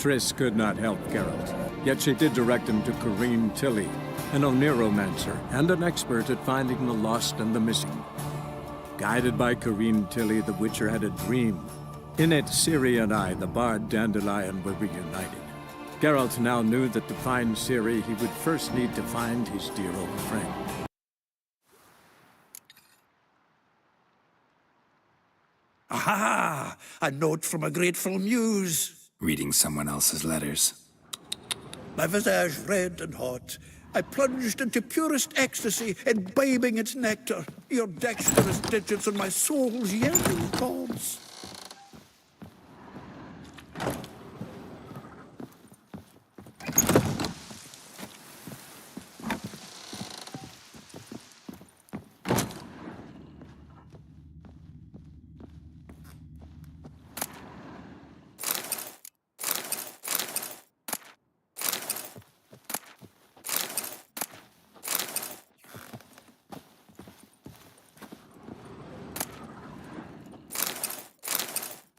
Triss could not help Geralt, yet she did direct him to Corrine Tilly, an Oniromancer and an expert at finding the lost and the missing. Guided by Corrine Tilly, the Witcher had a dream. In it, Ciri and I, the bard Dandelion, were reunited. Geralt now knew that to find Ciri, he would first need to find his dear old friend. Aha! A note from a grateful muse. Reading someone else's letters. My visage red and hot, I plunged into purest ecstasy, imbibing its nectar. Your dexterous digits on my soul's yellow cords.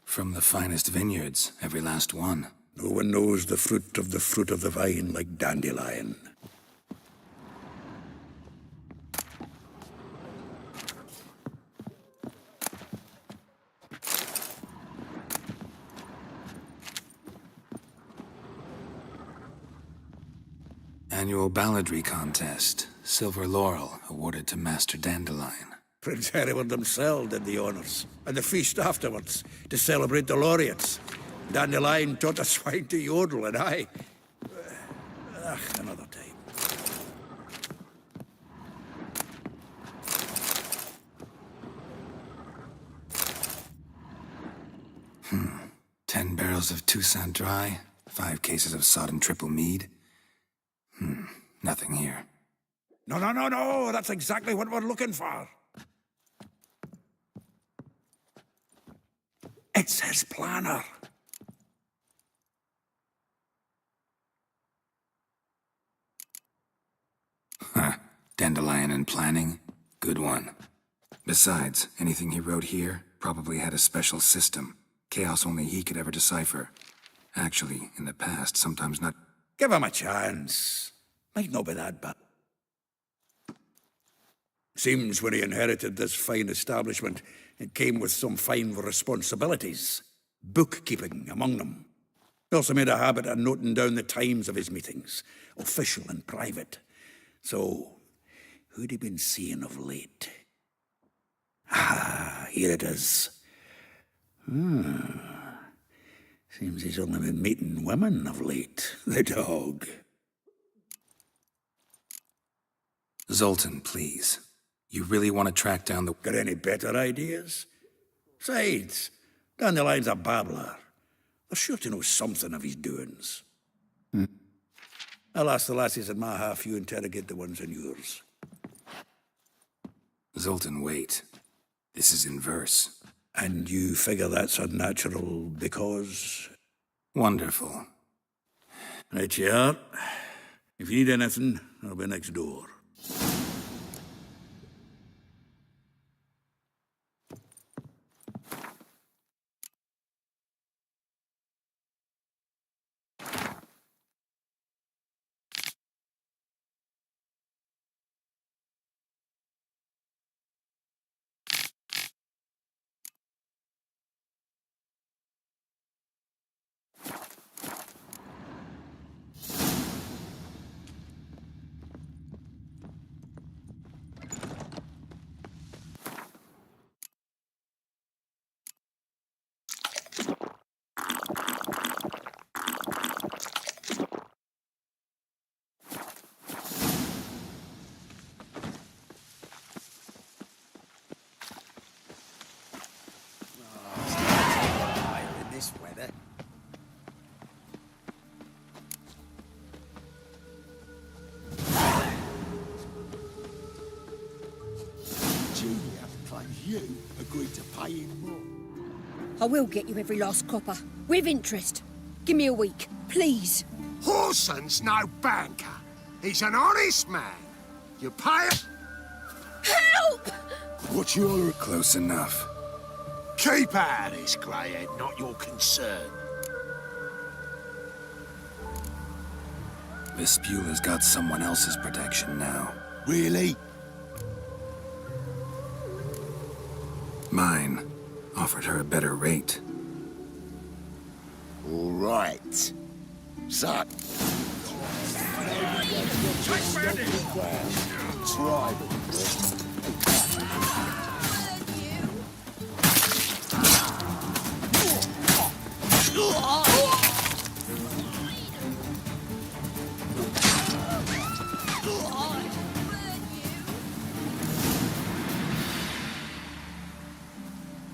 From the finest vineyards, every last one. No one knows the fruit of the vine like Dandelion. Annual balladry contest. Silver laurel awarded to Master Dandelion. Prince Hereward himself did the honors, and the feast afterwards, to celebrate the laureates. Dandelion taught a swine to yodel, and I... another time. Hmm. 10 barrels of Toussaint Dry, 5 cases of sodden triple mead. Nothing here. No, that's exactly what we're looking for. It's his planner. Huh. Dandelion and planning? Good one. Besides, anything he wrote here probably had a special system. Chaos only he could ever decipher. Actually, in the past, sometimes not... Give him a chance. Might not be that bad. Seems when he inherited this fine establishment, it came with some fine responsibilities. Bookkeeping among them. He also made a habit of noting down the times of his meetings, official and private. So, who'd he been seeing of late? Ah, here it is. Seems he's only been meeting women of late, the dog. Zoltan, please. You really want to track down the... Got any better ideas? Besides, Dandelion's a babbler. They're sure to know something of his doings. I'll ask the lassies in my half, you interrogate the ones in yours. Zoltan, wait. This is in verse. And you figure that's unnatural because... Wonderful. Right you are. If you need anything, I'll be next door. This weather. Julia claims you agreed to pay him more. I will get you every last copper, with interest. Give me a week, please. Horson's no banker. He's an honest man. You pay it. Help! What's your... Close enough. Keep out of this, Greyhead, not your concern. Vespula's got someone else's protection now. Really? Mine offered her a better rate. All right. So... Try them.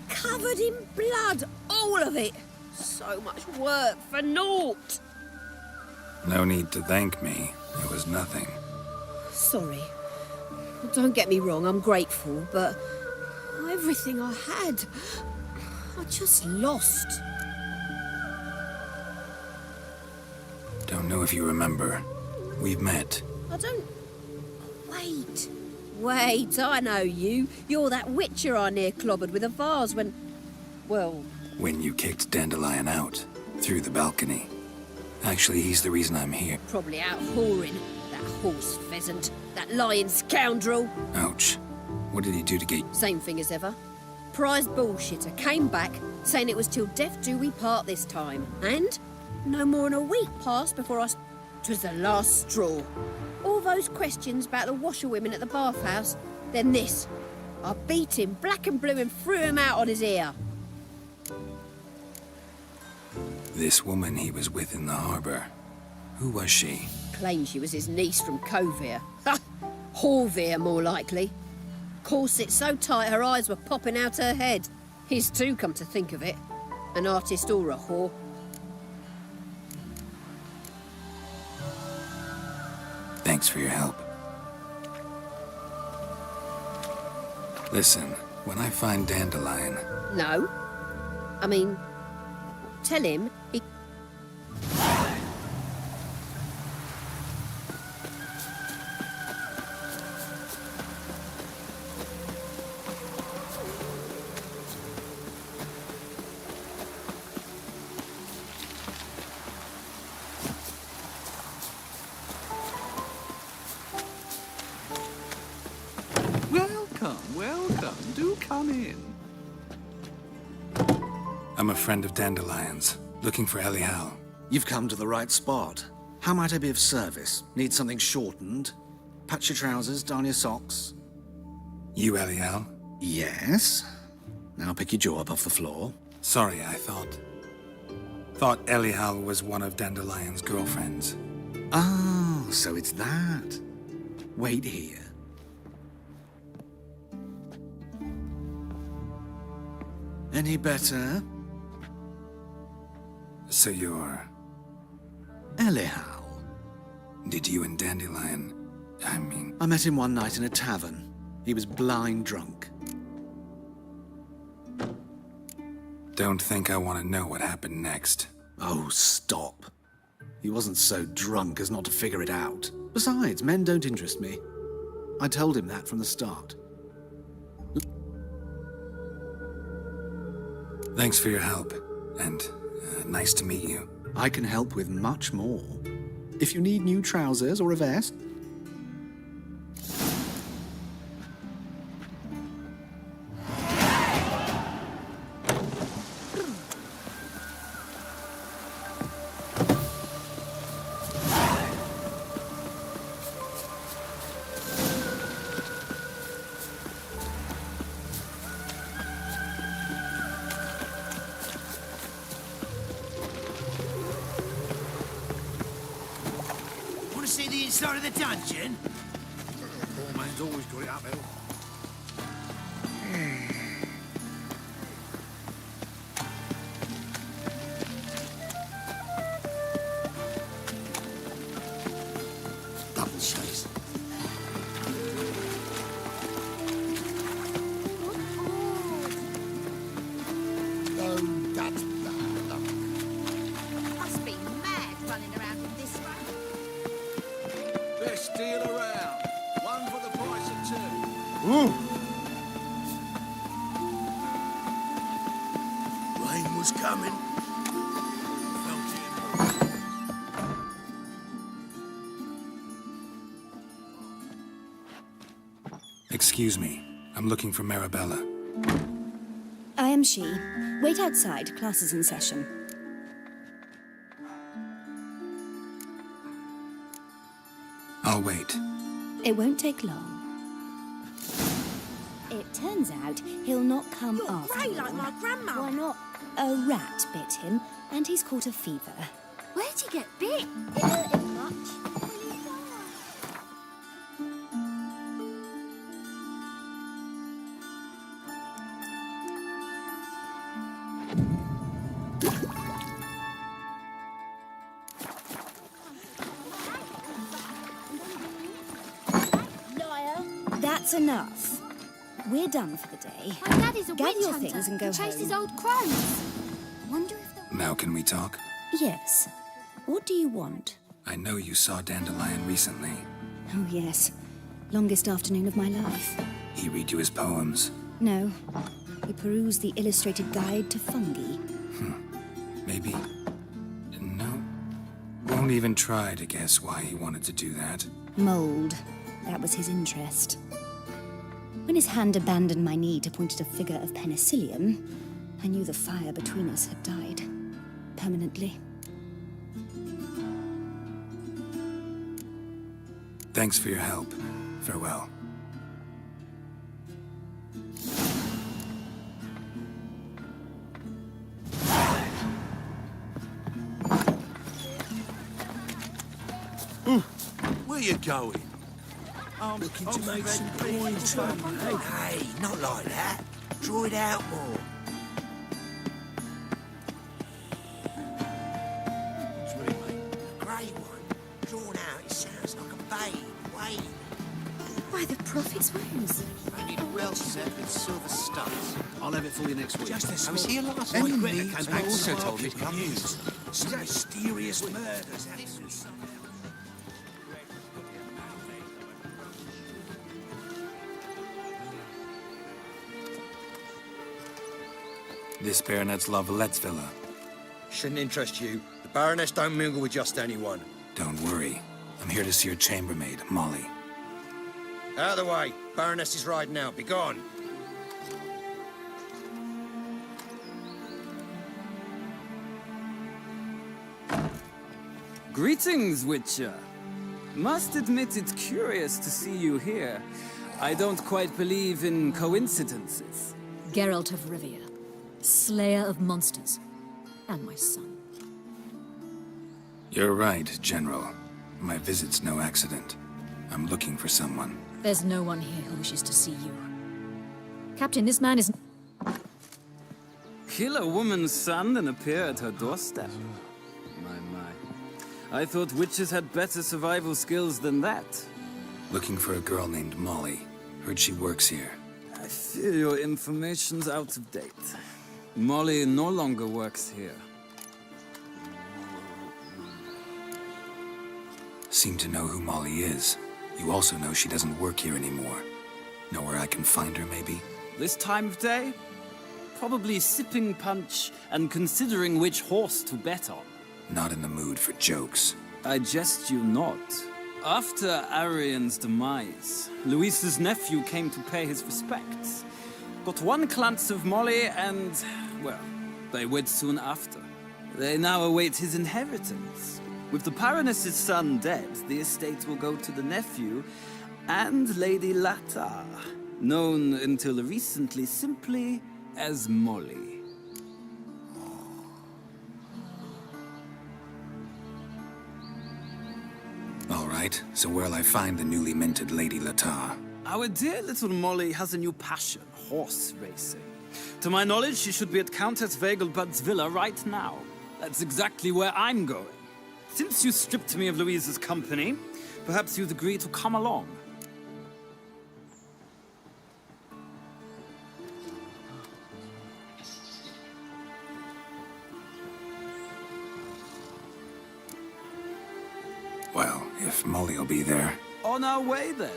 Covered in blood, all of it. So much work for naught. No need to thank me. It was nothing. Sorry. Don't get me wrong, I'm grateful, but everything I had, I just lost. Don't know if you remember. We've met. I don't... Wait, I know you. You're that witcher I near clobbered with a vase when... Well... When you kicked Dandelion out. Through the balcony. Actually, he's the reason I'm here. Probably out whoring. That horse pheasant. That lying scoundrel. Ouch. What did he do to get... Same thing as ever. Prize bullshitter came back, saying it was till death do we part this time. And no more than a week passed before 'twas the last straw. All those questions about the washerwomen at the bathhouse, then this. I beat him black and blue and threw him out on his ear. This woman he was with in the harbor. Who was she? Claimed she was his niece from Kovir. Ha! Horvir, more likely. Corset so tight her eyes were popping out her head. His too, come to think of it. An artist or a whore. Thanks for your help. Listen, when I find Dandelion... No. I mean, tell him he... Welcome. Do come in. I'm a friend of Dandelion's, looking for Elihal. You've come to the right spot. How might I be of service? Need something shortened? Patch your trousers, darn your socks? You Elihal? Yes. Now pick your jaw up off the floor. Sorry, I thought Elihal was one of Dandelion's girlfriends. Oh, so it's that. Wait here. Any better? So you're... Elihal. Did you and Dandelion... I met him one night in a tavern. He was blind drunk. Don't think I want to know what happened next. Oh, stop. He wasn't so drunk as not to figure it out. Besides, men don't interest me. I told him that from the start. Thanks for your help, and nice to meet you. I can help with much more. If you need new trousers or a vest... See the inside of the dungeon? Poor man's always got it uphill. Double chase. Oh, that's bad luck. Must be mad running around in this way. Best deal around. One for the price of two. Rain was coming. Felt it. Excuse me. I'm looking for Marabella. I am she. Wait outside. Class is in session. I'll wait. It won't take long. It turns out he'll not come You're after grey all. like my grandma. Why not? A rat bit him, and he's caught a fever. Where'd he get bit? It hurt him much. Liar. That's enough. We're done for the day. My daddy's a Gather witch your hunter. things and go He chases home. old crones. Wonder if the... Now can we talk? Yes. What do you want? I know you saw Dandelion recently. Oh, yes. Longest afternoon of my life. He read you his poems. No. He perused the illustrated guide to fungi. Maybe. No. Won't even try to guess why he wanted to do that. Mold. That was his interest. When his hand abandoned my knee to point at a figure of penicillium, I knew the fire between us had died. Permanently. Thanks for your help. Farewell. Where you going? I'm looking to make some coin trouble. Hey, not like that. Draw it out more. What's really, mate? A grey one. Drawn out, it sounds like a babe. Wait. By the prophet's wounds. I need a well set with silver studs. I'll have it for you next week. Just as I was here last Any night. needs And they also told me to come here. Some mysterious murders happening. This Baronet's La Vallette's villa. Shouldn't interest you. The Baroness don't mingle with just anyone. Don't worry. I'm here to see your chambermaid, Molly. Out of the way. Baroness is riding out. Be gone. Greetings, Witcher. Must admit it's curious to see you here. I don't quite believe in coincidences. Geralt of Rivia, slayer of monsters, and my son. You're right, General. My visit's no accident. I'm looking for someone. There's no one here who wishes to see you. Captain, this man is... Kill a woman's son and appear at her doorstep? My. I thought witches had better survival skills than that. Looking for a girl named Molly. Heard she works here. I fear your information's out of date. Molly no longer works here. Seem to know who Molly is. You also know she doesn't work here anymore. Know where I can find her, maybe? This time of day? Probably sipping punch and considering which horse to bet on. Not in the mood for jokes. I jest you not. After Arian's demise, Luis's nephew came to pay his respects. Got one glance of Molly and, well, they wed soon after. They now await his inheritance. With the Baroness's son dead, the estate will go to the nephew and Lady Latar, known until recently simply as Molly. All right, so where'll I find the newly minted Lady Latar? Our dear little Molly has a new passion, horse racing. To my knowledge, she should be at Countess Vegelbud's villa right now. That's exactly where I'm going. Since you stripped me of Louise's company, perhaps you'd agree to come along. Well, if Molly'll be there. On our way, then.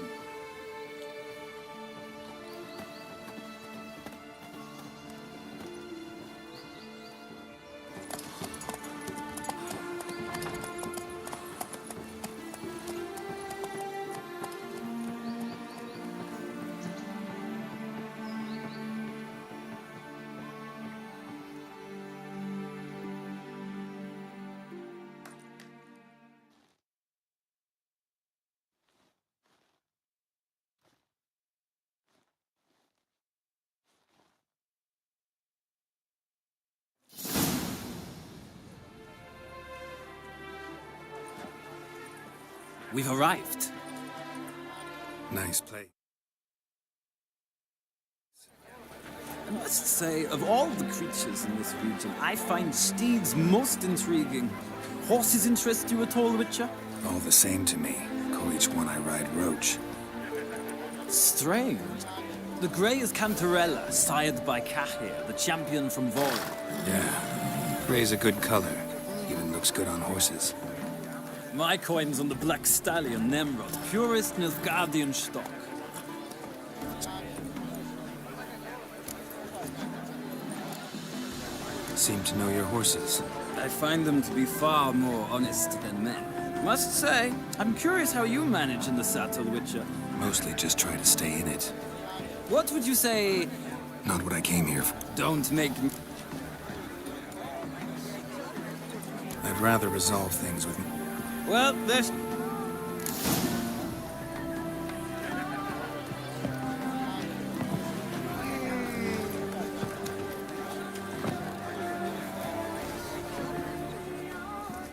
we've arrived. Nice place. I must say, of all the creatures in this region, I find steeds most intriguing. Horses interest you at all, Witcher? All the same to me. Call each one I ride Roach. Strange. The grey is Cantarella, sired by Cahir, the champion from Vol. Yeah. Gray's a good color. Even looks good on horses. My coin's on the Black Stallion, Nemrod, purest Nilfgaardian stock. Seem to know your horses. I find them to be far more honest than men. Must say, I'm curious how you manage in the saddle, Witcher. Mostly just try to stay in it. What would you say? Not what I came here for. Don't make me... I'd rather resolve things with... Well, there's...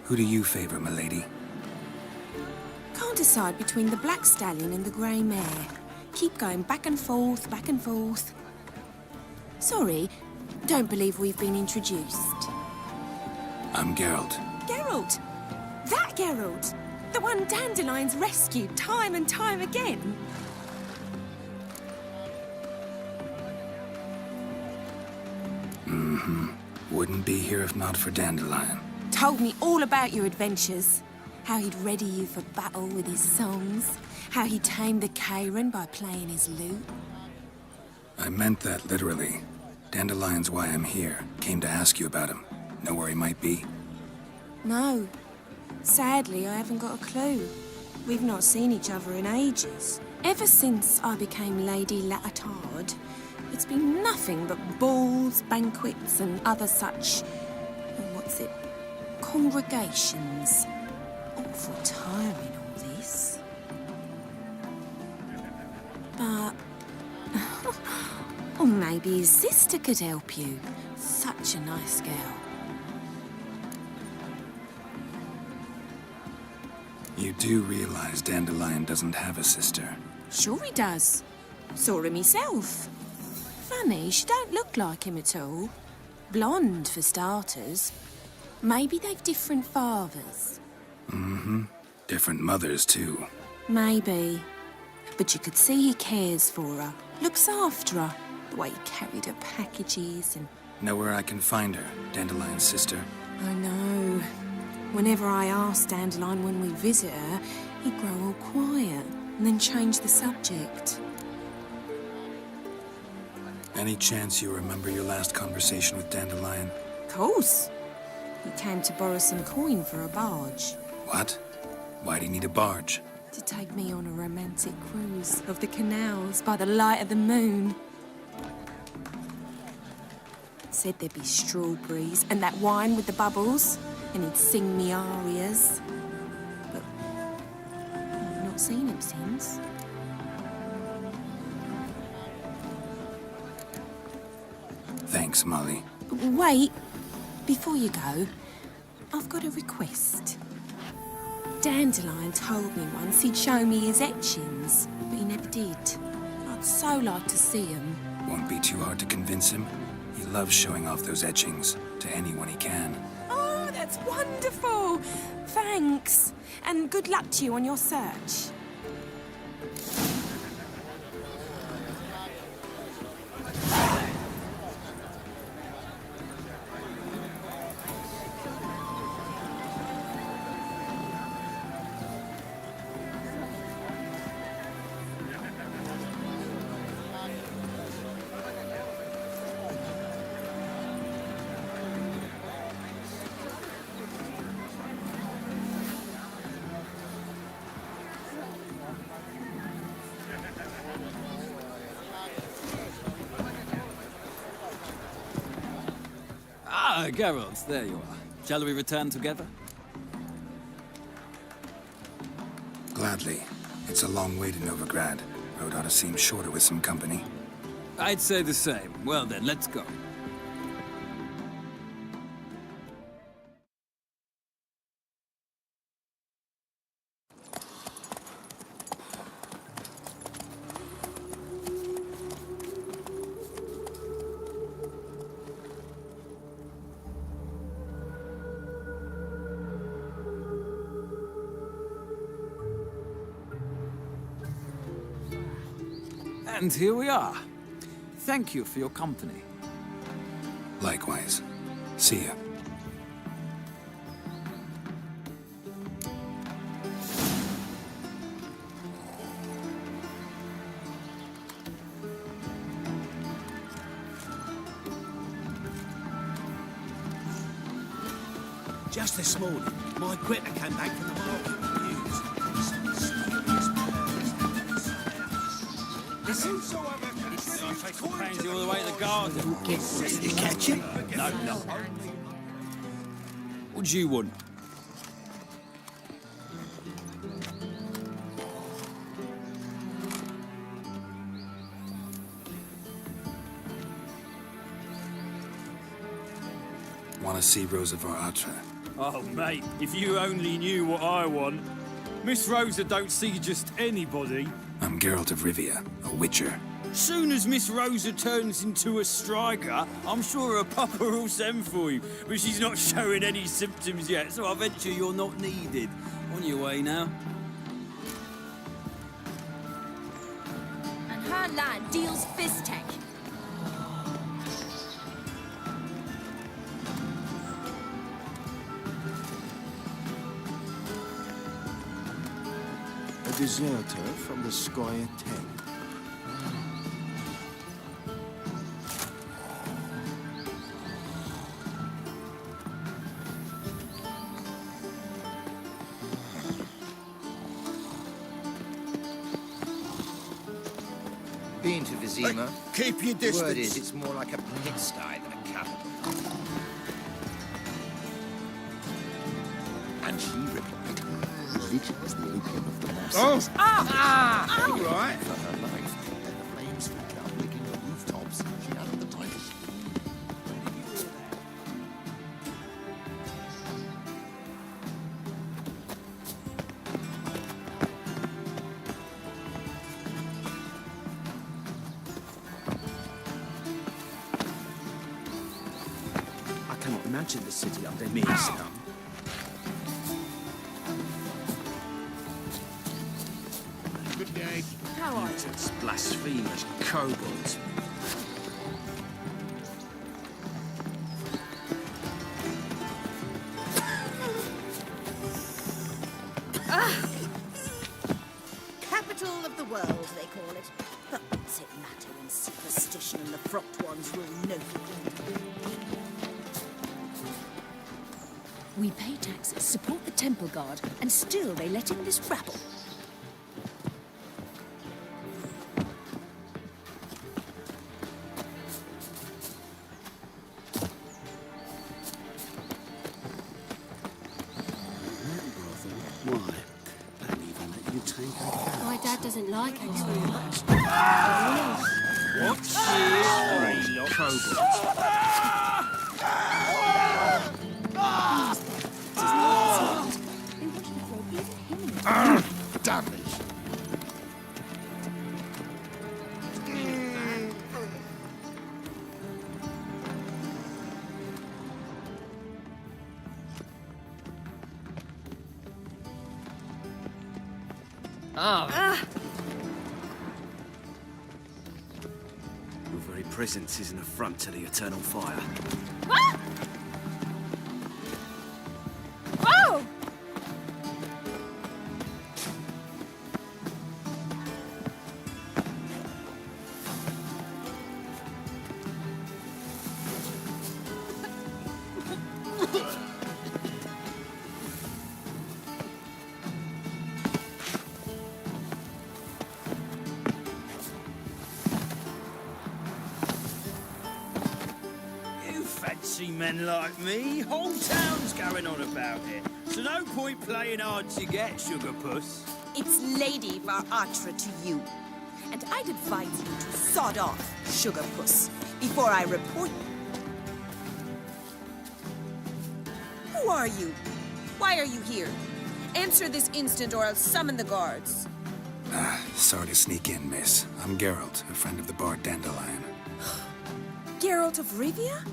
Who do you favor, milady? Can't decide between the Black Stallion and the Grey Mare. Keep going back and forth, back and forth. Sorry, don't believe we've been introduced. I'm Geralt. Geralt! That Geralt! The one Dandelion's rescued time and time again. Wouldn't be here if not for Dandelion. Told me all about your adventures. How he'd ready you for battle with his songs. How he tamed the Kairan by playing his lute. I meant that literally. Dandelion's why I'm here. Came to ask you about him. Know where he might be? No. Sadly, I haven't got a clue. We've not seen each other in ages. Ever since I became Lady Latard, it's been nothing but balls, banquets, and other such... congregations. Awful tiring, all this. But... or maybe his sister could help you. Such a nice girl. You do realize Dandelion doesn't have a sister. Sure he does. Saw him myself. Funny, she don't look like him at all. Blonde, for starters. Maybe they've different fathers. Different mothers, too. Maybe. But you could see he cares for her. Looks after her. The way he carried her packages and... Know where I can find her, Dandelion's sister? I know. Whenever I asked Dandelion when we visit her, he'd grow all quiet and then change the subject. Any chance you remember your last conversation with Dandelion? Of course. He came to borrow some coin for a barge. What? Why do you need a barge? To take me on a romantic cruise of the canals by the light of the moon. Said there'd be strawberries and that wine with the bubbles, and he'd sing me arias. But I've not seen him since. Thanks, Molly. Wait, before you go, I've got a request. Dandelion told me once he'd show me his etchings, but he never did. I'd so like to see them. Won't be too hard to convince him. He loves showing off those etchings to anyone he can. Oh, that's wonderful! Thanks, and good luck to you on your search. Ah, Geralt, there you are. Shall we return together? Gladly. It's a long way to Novigrad. Road ought to seem shorter with some company. I'd say the same. Well then, let's go. And here we are. Thank you for your company. Likewise. See ya. Just this morning, my quitter came back from the market with news. Listen, I'll take some pansy all the way to the garden. Did you catch him? No. What do you want? Want to see Rosa var Atra? Oh, mate, if you only knew what I want. Miss Rosa don't see just anybody. I'm Geralt of Rivia, a witcher. Soon as Miss Rosa turns into a striker, I'm sure her papa will send for you. But she's not showing any symptoms yet, so I venture you're not needed. On your way now. And her lad deals fistech. A deserter from the Squire tent. Been to Vizima? Keep your distance. Word is, it's more like a pigsty than a capital. And she replied, religion is the opium of the masses. Oh! All right. For her life, and the flames flicked up, licking the rooftops. She hadn't the time to I cannot imagine the city under me, scum. Good day. How are you? It's blasphemous kobolds. Capital of the world, they call it. But what's it matter when superstition and the frocked ones rule no We pay taxes, support the Temple Guard, and still they let in this rabble. Why? Don't even let you take her. My dad doesn't like it too much. What's this? Kobolds. Damn it. Your very presence is an affront to the eternal fire. Oh! You fancy men like me? Whole town's going on about it. So no point playing hard to get, sugar puss. It's Lady var Atra to you. And I'd advise you to sod off, sugar puss, before I report you. Who are you? Why are you here? Answer this instant or I'll summon the guards. Sorry to sneak in, miss. I'm Geralt, a friend of the bard Dandelion. Geralt of Rivia?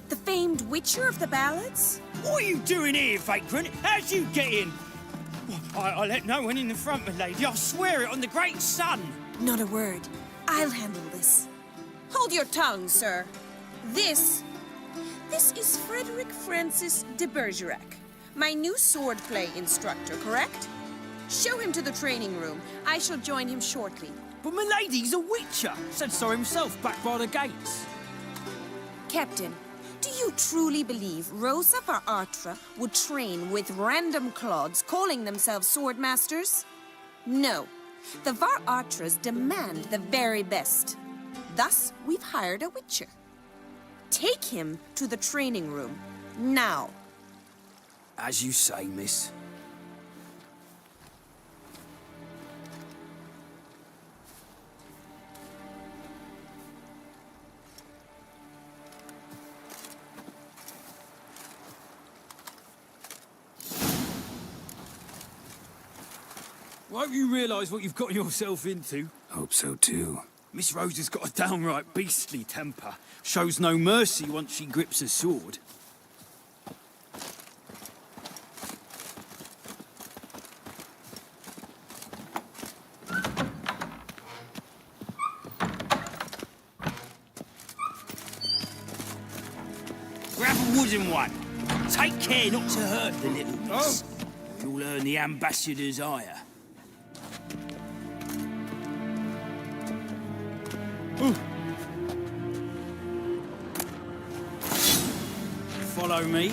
The famed witcher of the ballads? What are you doing here, vagrant? How'd you get in? I let no one in the front, my lady. I swear it on the great sun. Not a word. I'll handle this. Hold your tongue, sir. This is Frederick Francis de Bergerac, my new swordplay instructor, correct? Show him to the training room. I shall join him shortly. But milady's a witcher. Said so himself back by the gates. Captain, do you truly believe Rosa var Artra would train with random clods calling themselves swordmasters? No. The var Artras demand the very best. Thus, we've hired a witcher. Take him to the training room, now. As you say, miss. Won't you realise what you've got yourself into? Hope so too. Miss Rose has got a downright beastly temper. Shows no mercy once she grips a sword. Grab a wooden one. Take care not to hurt the little miss. You'll earn the ambassador's ire. Follow me.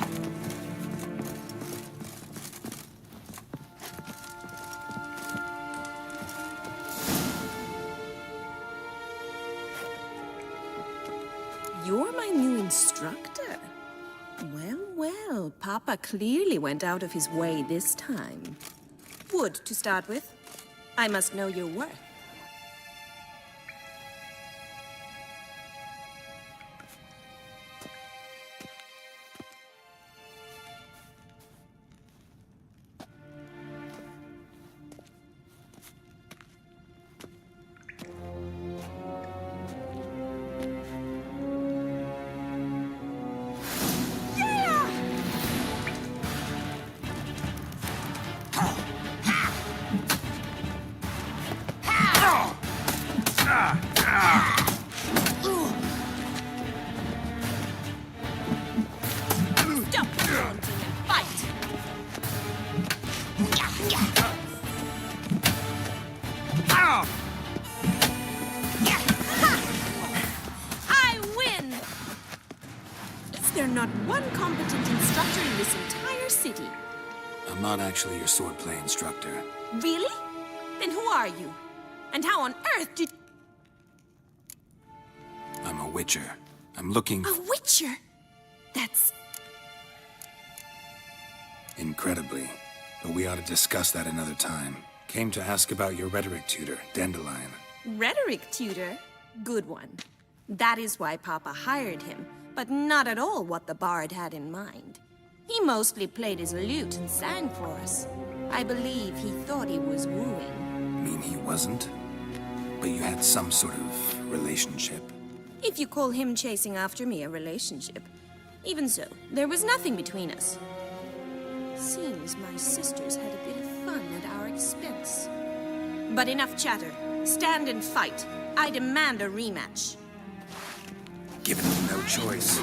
You're my new instructor. Well, well, Papa clearly went out of his way this time. Wood, to start with. I must know your worth. Stop taunting and fight! I win! Is there not one competent instructor in this entire city? I'm not actually your swordplay instructor. Really? Then who are you? And how on earth did... I'm a witcher. I'm looking A witcher? That's... incredibly. But we ought to discuss that another time. Came to ask about your rhetoric tutor, Dandelion. Rhetoric tutor? Good one. That is why Papa hired him, but not at all what the bard had in mind. He mostly played his lute and sang for us. I believe he thought he was wooing. Mean he wasn't? But you had some sort of relationship? If you call him chasing after me a relationship. Even so, there was nothing between us. Seems my sisters had a bit of fun at our expense. But enough chatter. Stand and fight. I demand a rematch. Given me no choice.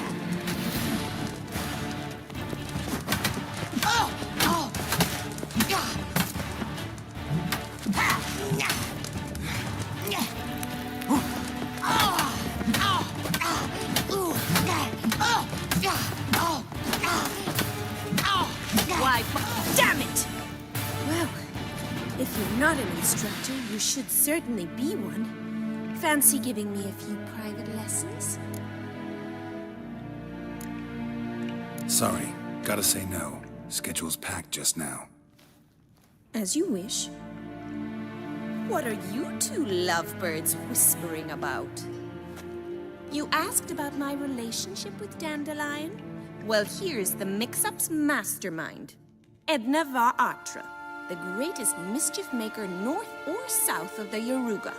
Why, damn it! Well, if you're not an instructor, you should certainly be one. Fancy giving me a few private lessons? Sorry, gotta say no. Schedule's packed just now. As you wish. What are you two lovebirds whispering about? You asked about my relationship with Dandelion? Well, here's the mix-up's mastermind. Edna var Artra, the greatest mischief maker north or south of the Yaruga.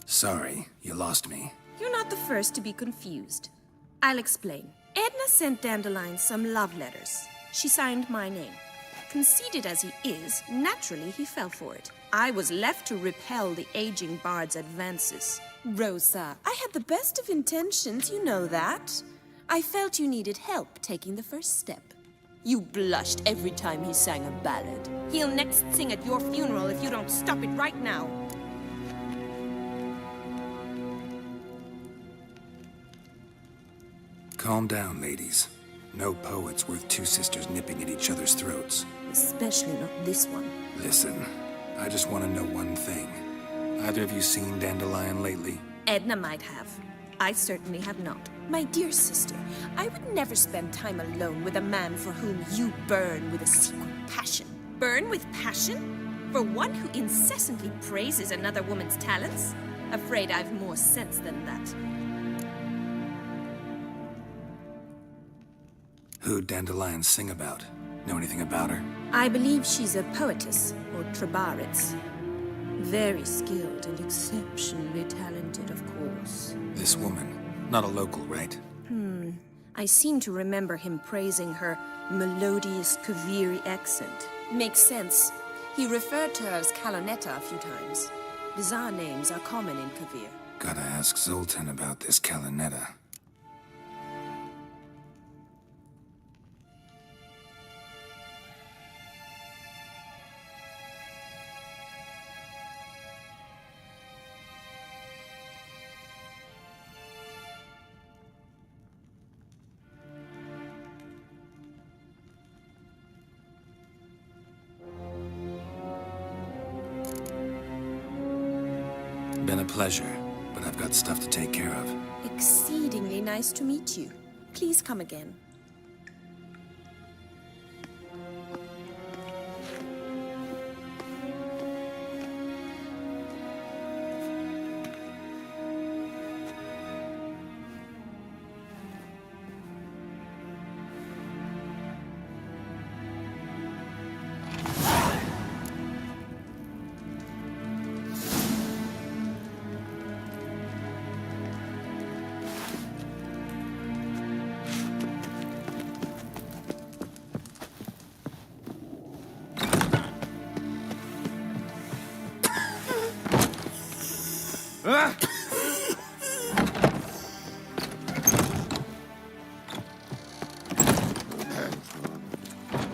Sorry, you lost me. You're not the first to be confused. I'll explain. Edna sent Dandelion some love letters. She signed my name. Conceited as he is, naturally he fell for it. I was left to repel the aging bard's advances. Rosa, I had the best of intentions, you know that. I felt you needed help taking the first step. You blushed every time he sang a ballad. He'll next sing at your funeral if you don't stop it right now. Calm down, ladies. No poet's worth two sisters nipping at each other's throats. Especially not this one. Listen, I just want to know one thing. Either of you seen Dandelion lately? Edna might have. I certainly have not. My dear sister, I would never spend time alone with a man for whom you burn with a secret passion. Burn with passion? For one who incessantly praises another woman's talents? Afraid I've more sense than that. Who'd Dandelion sing about? Know anything about her? I believe she's a poetess, or Trebaritz. Very skilled and exceptionally talented, of course. This woman. Not a local, right? I seem to remember him praising her melodious Kaviri accent. Makes sense. He referred to her as Calonetta a few times. Bizarre names are common in Kavir. Gotta ask Zoltan about this Calonetta. Been a pleasure, but I've got stuff to take care of. Exceedingly nice to meet you. Please come again.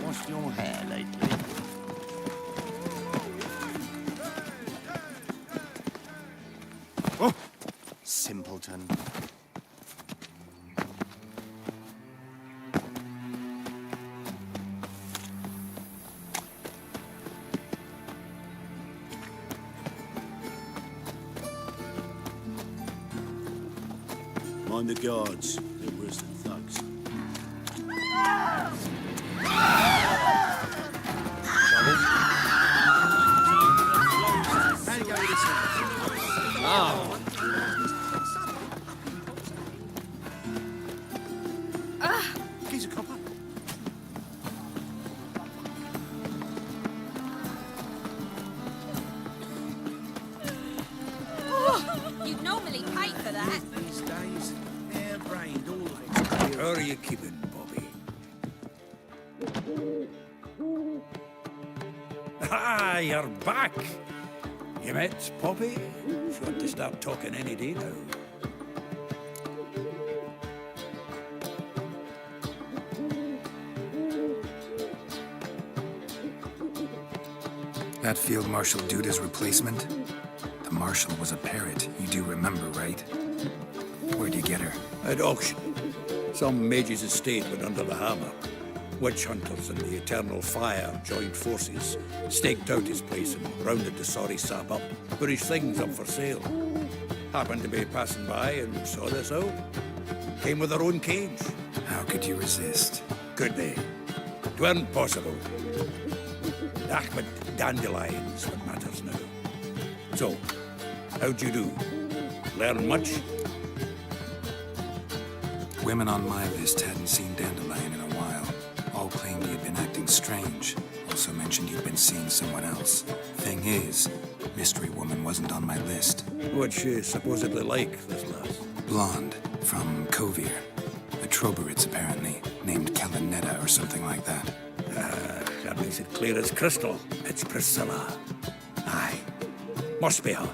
Washed your hair lately? Oh, simpleton. Mind the guards. They're worse than thugs. He's a copper. You'd normally pay for that. These days, hair-brained, all of it. How are you keeping, Bobby? Ah, you're back. You met Poppy? She ought to start talking any day now. That Field Marshal Duda's replacement? The Marshal was a parrot, you do remember, right? Where'd you get her? At auction. Some mage's estate went under the hammer. Witch hunters and the Eternal Fire joined forces, staked out his place and rounded the sorry sap up, put his things up for sale. Happened to be passing by and saw this out. Came with their own cage. How could you resist? Could they? It weren't possible. Ahmed Dandelion's what matters now. So, how'd you do? Learn much? Women on my list hadn't seen Dandelion in a while. All claimed he had been acting strange. Also mentioned he'd been seeing someone else. Thing is, Mystery Woman wasn't on my list. What's she supposedly like, this lass? Blonde, from Kovir. A Troberitz, apparently, named Calonetta or something like that. Her That makes it clear as crystal. It's Priscilla. Aye. Must be her.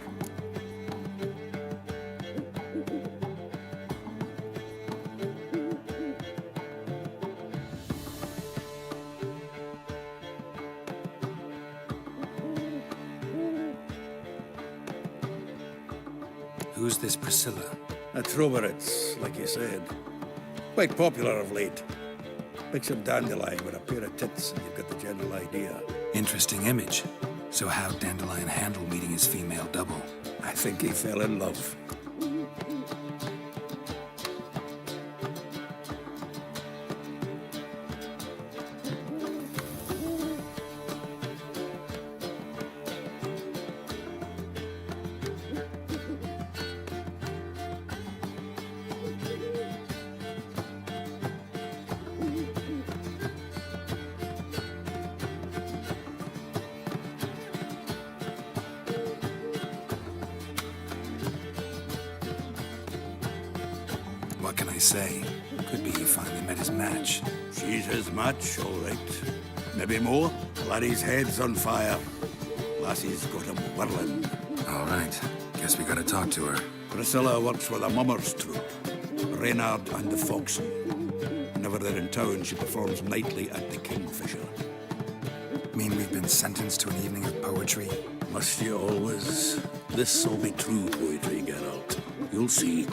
Who's this Priscilla? A Troveritz, like you said. Quite popular of late. Picture Dandelion with a pair of tits and you've got the general idea. Interesting image. So how'd Dandelion handle meeting his female double? I think he fell in love. What can I say? Could be he finally met his match. She's his match, all right. Maybe more. Laddie's head's on fire. Lassie's got him whirling. All right. Guess we gotta talk to her. Priscilla works for the Mummers troupe. Reynard and the Foxen. Whenever they're in town, she performs nightly at the Kingfisher. Mean we've been sentenced to an evening of poetry? Must you always? This'll be true poetry, Geralt. You'll see.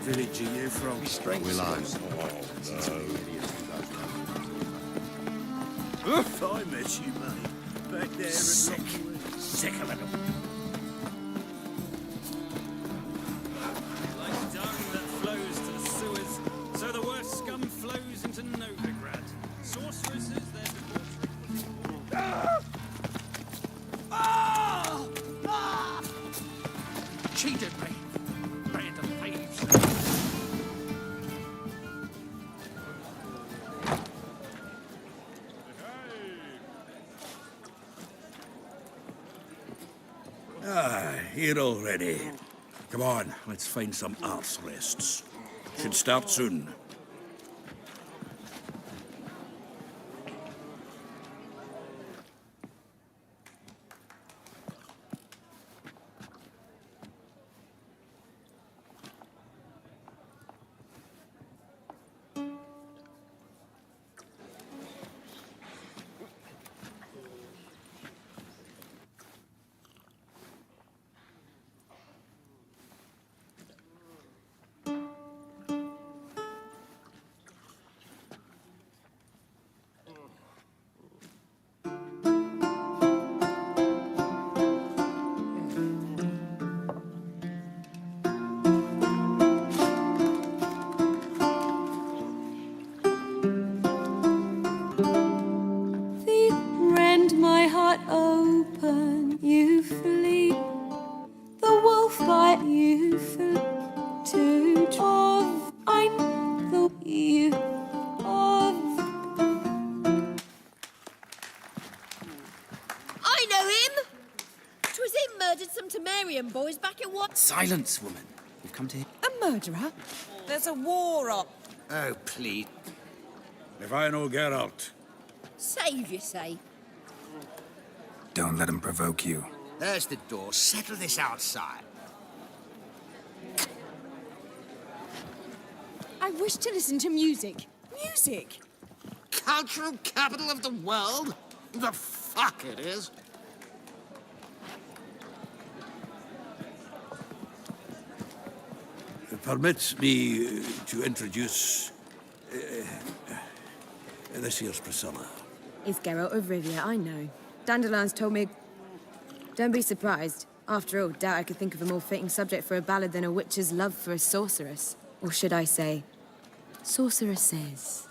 Village are you from? Willow. Oh, I met you, mate. Back there at Sick of it. Like dung that flows to the sewers, so the worst scum flows into Novigrad. Sorceresses, Cheated me. Band of thieves. Here already. Come on, let's find some arse rests. Should start soon. Open, you flee. The wolf bite, you flee. To of I'm the you of. I know him! 'Twas him murdered some Temerian boys back in what? Silence, woman. We've come to hear. A murderer? There's a war on. Oh, please. If I know Geralt, Save, you say? Don't let him provoke you. There's the door. Settle this outside. I wish to listen to music. Music? Cultural capital of the world? The fuck it is. permit me to introduce this here's Priscilla. It's Geralt of Rivia, I know. Dandelion's told me... Don't be surprised. After all, doubt I could think of a more fitting subject for a ballad than a witch's love for a sorceress. Or should I say, sorceresses.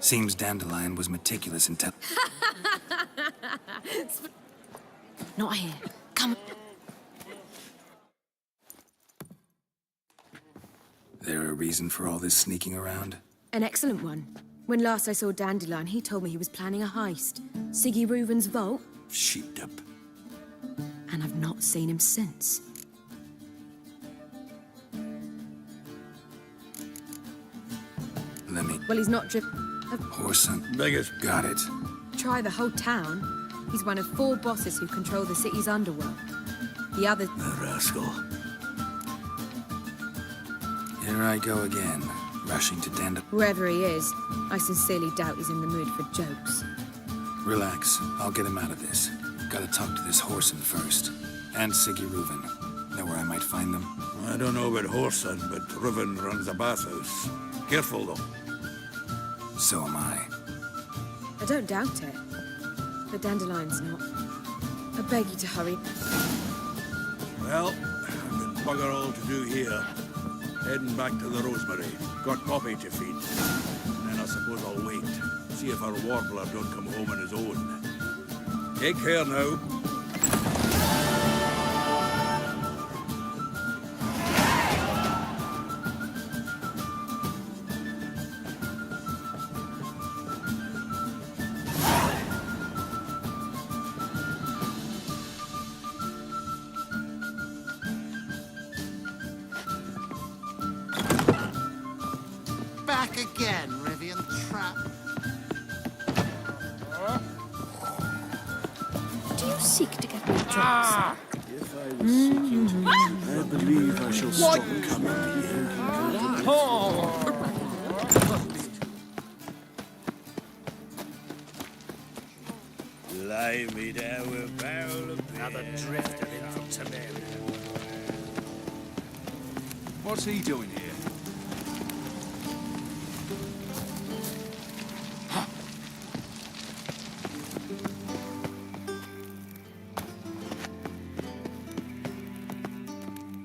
Seems Dandelion was meticulous in Not here. Come. There a reason for all this sneaking around? An excellent one. When last I saw Dandelion, he told me he was planning a heist. Siggy Reuven's vault. Sheeped up. And I've not seen him since. Let me... Well, he's not Whoreson. Biggest. Got it. Try the whole town. He's one of 4 bosses who control the city's underworld. The other... The rascal. Here I go again, rushing to Whoever he is, I sincerely doubt he's in the mood for jokes. Relax, I'll get him out of this. Gotta talk to this Whoreson first. And Siggy Reuven. Know where I might find them? I don't know about Whoreson, but Reuven runs a bathhouse. Careful, though. So am I. I don't doubt it. But Dandelion's not. I beg you to hurry. Well, I've got bugger all to do here. Heading back to the Rosemary. Got Poppy to feed. And then I suppose I'll wait. See if our warbler don't come home on his own. Take care now. Back again, Rivian Trap. Do you seek to get me drugs? If I was seeking to, I believe I shall stop coming here. Lay me down with a barrel of beer. Another drifter in from Tiberian. What's he doing here?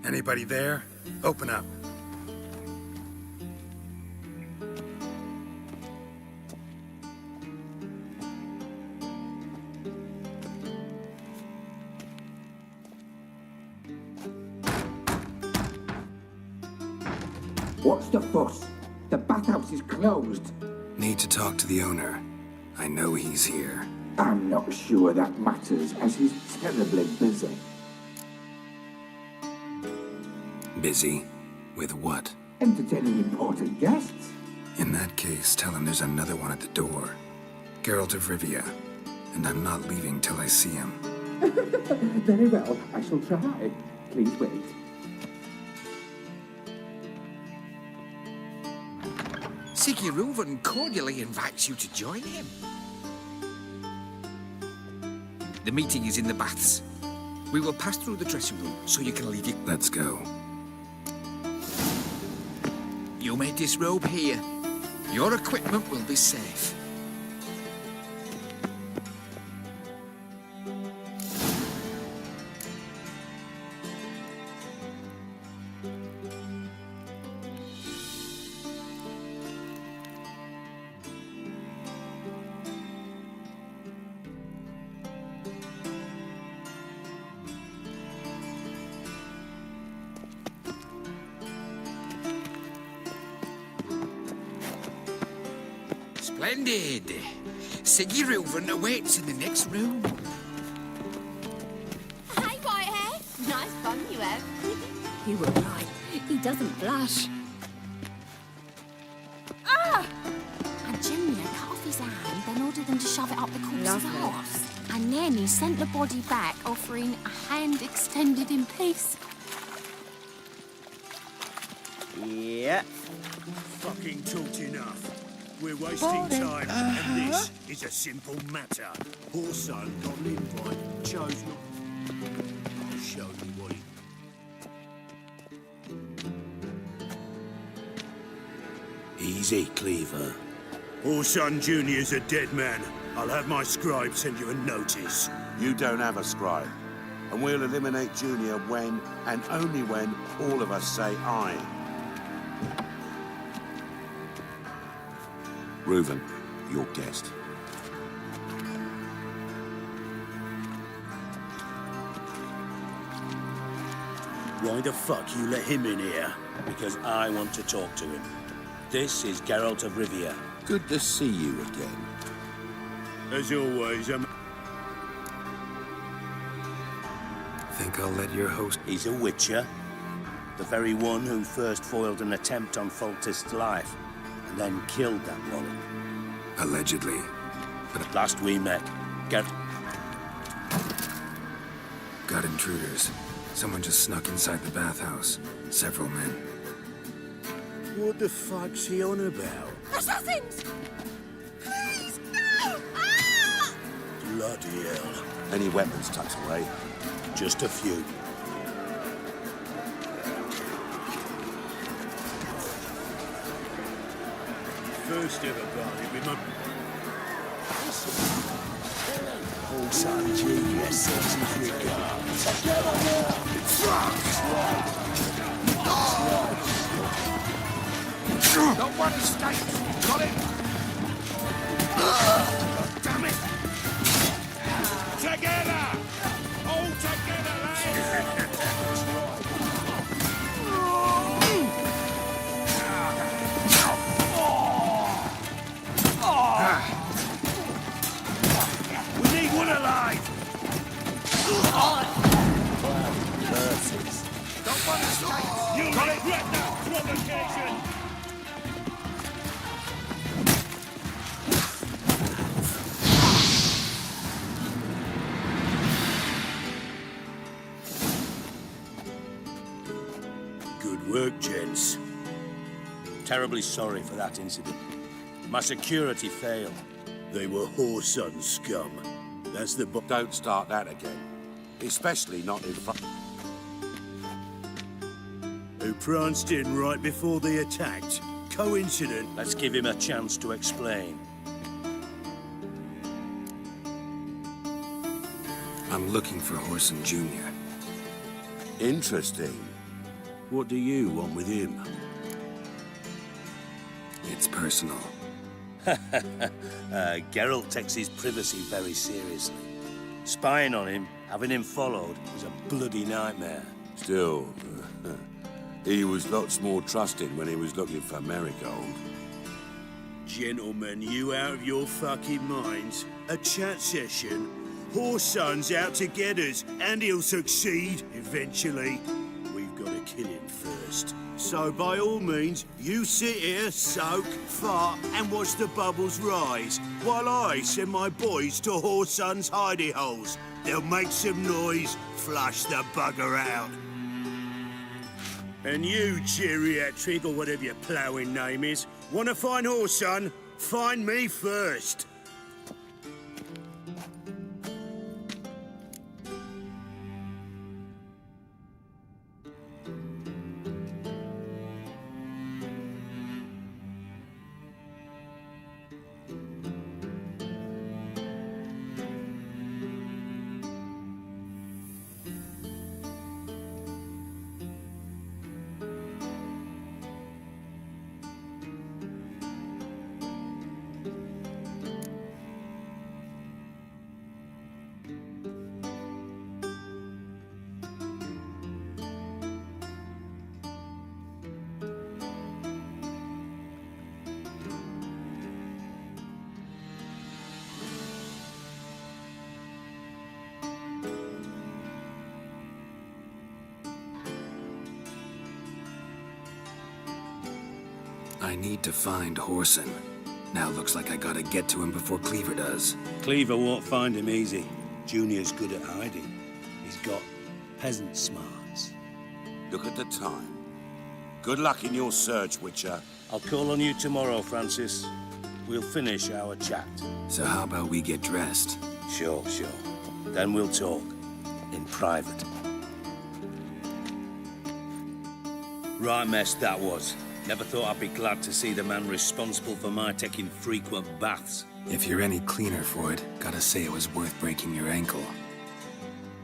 Anybody there? Open up. What's the fuss? The bathhouse is closed. Need to talk to the owner. I know he's here. I'm not sure that matters, as he's terribly busy. Busy? With what? Entertaining important guests. In that case, tell him there's another one at the door. Geralt of Rivia. And I'm not leaving till I see him. Very well, I shall try. Please wait. Siggy Reuven cordially invites you to join him. The meeting is in the baths. We will pass through the dressing room so you can leave your... Let's go. You may disrobe here. Your equipment will be safe. Splendid. Siggy Reuven awaits in the next room. Hey, Whitehair. Nice bum you have. You were right. He doesn't blush. Ah! And Junior cut off his hand, then ordered them to shove it up the corpse's Lovely. arse. And then he sent the body back, offering a hand extended in peace. Yeah. Fucking talked enough. We're wasting time, and this is a simple matter. Poor son got an invite, chose not. I'll show you what he... Easy, Cleaver. Poor son Junior's a dead man. I'll have my scribe send you a notice. You don't have a scribe. And we'll eliminate Junior when, and only when, all of us say aye. Reuven, your guest. Why the fuck you let him in here? Because I want to talk to him. This is Geralt of Rivia. Good to see you again. As always, Think I'll let your host... He's a witcher. The very one who first foiled an attempt on Foltest's life, and then killed that woman. Allegedly. But last we met, Got intruders. Someone just snuck inside the bathhouse. Several men. What the fuck's he on about? Assassins! Please, no! Ah! Bloody hell. Any weapons tucked away? Just a few. First ever party with my... Wholeson Genius sends his regards. Not one escapes! Got it? Damn it! Together! All together, lads! We need one alive! Mercies. Not one escapes! You regret that provocation! Good work, gents. Terribly sorry for that incident. My security failed. They were whoreson scum. That's the... Don't start that again. Especially not in front... Who pranced in right before they attacked. Coincident. Let's give him a chance to explain. I'm looking for Whoreson Jr. Interesting. What do you want with him? It's personal. Geralt takes his privacy very seriously. Spying on him, having him followed, is a bloody nightmare. Still, he was lots more trusting when he was looking for Marigold. Gentlemen, you out of your fucking minds? A chat session? Whoreson's out to get us, and he'll succeed eventually. We've got to kill him first. So by all means, you sit here, soak, fart, and watch the bubbles rise, while I send my boys to Whoreson's hidey holes. They'll make some noise, flush the bugger out. And you, geriatric, or whatever your ploughing name is, want to find Whoreson? Find me first. I need to find Whoreson. Now looks like I gotta get to him before Cleaver does. Cleaver won't find him easy. Junior's good at hiding. He's got peasant smarts. Look at the time. Good luck in your search, Witcher. I'll call on you tomorrow, Francis. We'll finish our chat. So how about we get dressed? Sure. Then we'll talk. In private. Right mess that was. Never thought I'd be glad to see the man responsible for my taking frequent baths. If you're any cleaner for it, gotta say it was worth breaking your ankle.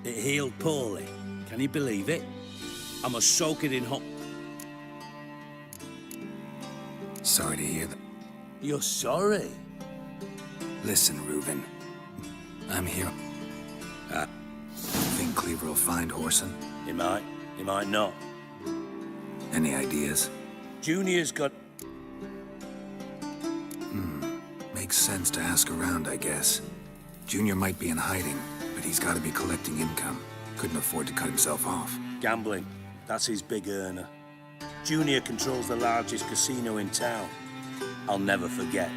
It healed poorly. Can you believe it? I must soak it in hot... Sorry to hear that. You're sorry? Listen, Reuven. I'm here. Think Cleaver will find Whoreson? He might. He might not. Any ideas? Junior's got... Makes sense to ask around, I guess. Junior might be in hiding, but he's got to be collecting income. Couldn't afford to cut himself off. Gambling. That's his big earner. Junior controls the largest casino in town. I'll never forget.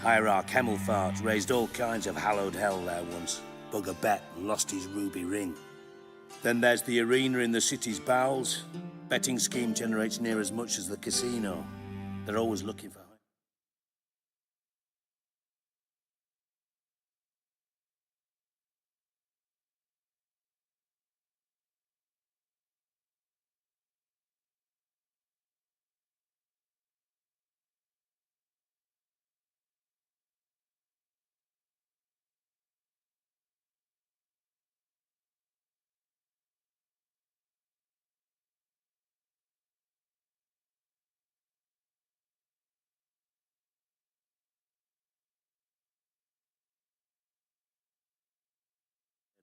Hierarch Hemmelfart raised all kinds of hallowed hell there once. Bugger bet and lost his ruby ring. Then there's the arena in the city's bowels. Betting scheme generates near as much as the casino. They're always looking for...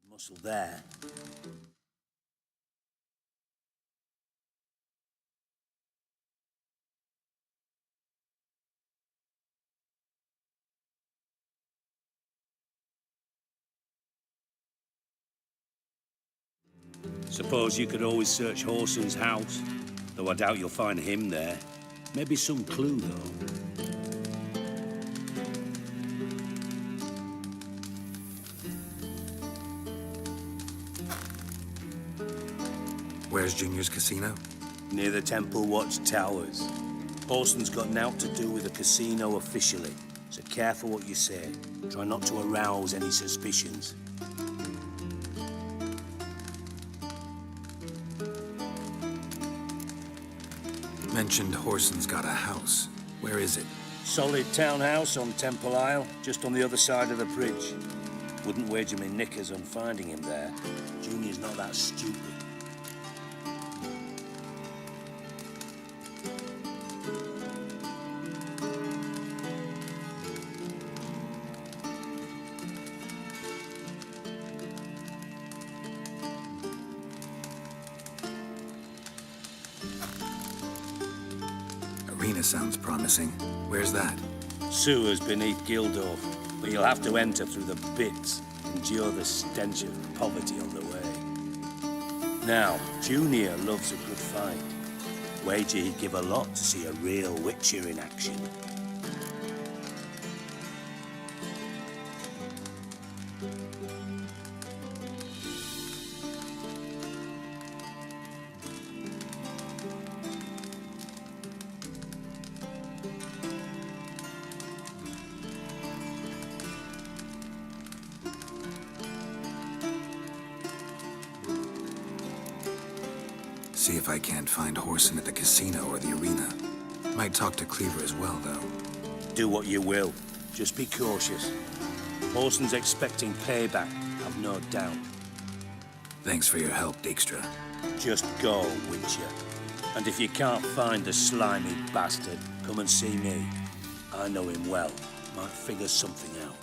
muscle there. Suppose you could always search Whoreson's house, though I doubt you'll find him there. Maybe some clue, though. Where's Junior's casino? Near the Temple Watch Towers. Whoreson's got naught to do with the casino officially, so careful what you say. Try not to arouse any suspicions. Mentioned Whoreson's got a house. Where is it? Solid townhouse on Temple Isle, just on the other side of the bridge. Wouldn't wager me knickers on finding him there. Junior's not that stupid. Arena sounds promising. Where's that? Sewers beneath Gildorf, but you'll have to enter through the pits, endure the stench of poverty on the way. Now, Junior loves a good fight. Wager he'd give a lot to see a real Witcher in action. See if I can't find Whoreson at the casino or the arena. Might talk to Cleaver as well, though. Do what you will. Just be cautious. Whoreson's expecting payback, I've no doubt. Thanks for your help, Dijkstra. Just go, Witcher. And if you can't find the slimy bastard, come and see me. I know him well. Might figure something out.